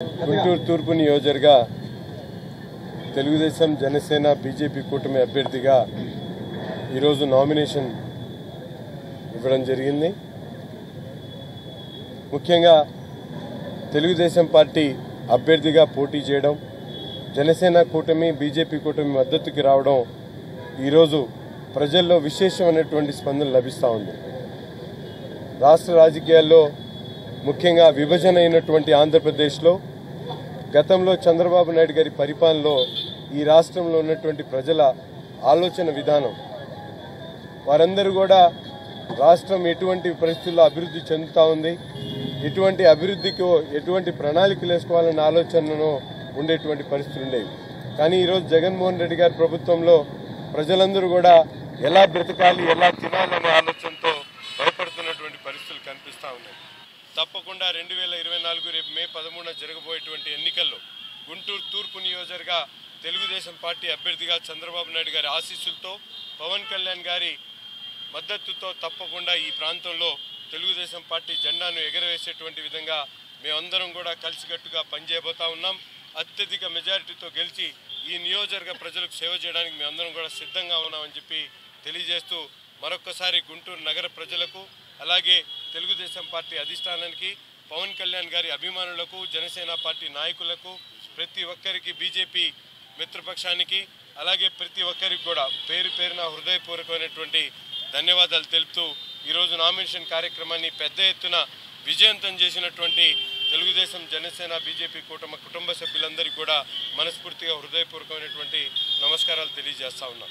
గుంటూరు తూర్పు నియోజకవర్గ తెలుగుదేశం జనసేన బీజేపీ కూటమి అభ్యర్థిగా ఈరోజు నామినేషన్ ఇవ్వడం జరిగింది. ముఖ్యంగా తెలుగుదేశం పార్టీ అభ్యర్థిగా పోటీ చేయడం, జనసేన కూటమి బీజేపీ కూటమి మద్దతుకి రావడం ఈరోజు ప్రజల్లో విశేషమైనటువంటి స్పందన లభిస్తూ ఉంది. రాష్ట్ర రాజకీయాల్లో ముఖ్యంగా విభజన అయినటువంటి ఆంధ్రప్రదేశ్లో గతంలో చంద్రబాబు నాయుడు గారి పరిపాలనలో ఈ రాష్ట్రంలో ఉన్నటువంటి ప్రజల ఆలోచన విధానం, వారందరూ కూడా రాష్ట్రం ఎటువంటి పరిస్థితుల్లో అభివృద్ధి చెందుతూ ఉంది, ఎటువంటి అభివృద్ధికి ఎటువంటి ప్రణాళికలు వేసుకోవాలన్న ఆలోచనను ఉండేటువంటి పరిస్థితులు ఉండేవి. కానీ ఈరోజు జగన్మోహన్ రెడ్డి గారి ప్రభుత్వంలో ప్రజలందరూ కూడా ఎలా బ్రతకాలి, ఎలా తినాలనే ఆలోచనతో భయపడుతున్నటువంటి పరిస్థితులు కనిపిస్తూ ఉన్నాయి. తప్పకుండా 2024 రేపు మే 13న జరగబోయేటువంటి ఎన్నికల్లో గుంటూరు తూర్పు నియోజకవర్గ తెలుగుదేశం పార్టీ అభ్యర్థిగా చంద్రబాబు నాయుడు గారి ఆశీస్సులతో, పవన్ కళ్యాణ్ గారి మద్దతుతో తప్పకుండా ఈ ప్రాంతంలో తెలుగుదేశం పార్టీ జెండాను ఎగరవేసేటువంటి విధంగా మేమందరం కూడా కలిసికట్టుగా పనిచేయబోతా ఉన్నాం. అత్యధిక మెజారిటీతో గెలిచి ఈ నియోజకవర్గ ప్రజలకు సేవ చేయడానికి మేమందరం కూడా సిద్ధంగా ఉన్నామని చెప్పి తెలియజేస్తూ, మరొక్కసారి గుంటూరు నగర ప్రజలకు, అలాగే తెలుగుదేశం పార్టీ అధిష్టానానికి, పవన్ కళ్యాణ్ గారి అభిమానులకు, జనసేన పార్టీ నాయకులకు, ప్రతి ఒక్కరికి, బీజేపీ మిత్రపక్షానికి, అలాగే ప్రతి ఒక్కరికి కూడా పేరు పేరున హృదయపూర్వకమైనటువంటి ధన్యవాదాలు తెలుపుతూ, ఈరోజు నామినేషన్ కార్యక్రమాన్ని పెద్ద ఎత్తున విజయవంతం చేసినటువంటి తెలుగుదేశం జనసేన బీజేపీ కుటుంబ సభ్యులందరికీ కూడా మనస్ఫూర్తిగా హృదయపూర్వకమైనటువంటి నమస్కారాలు తెలియజేస్తా ఉన్నాం.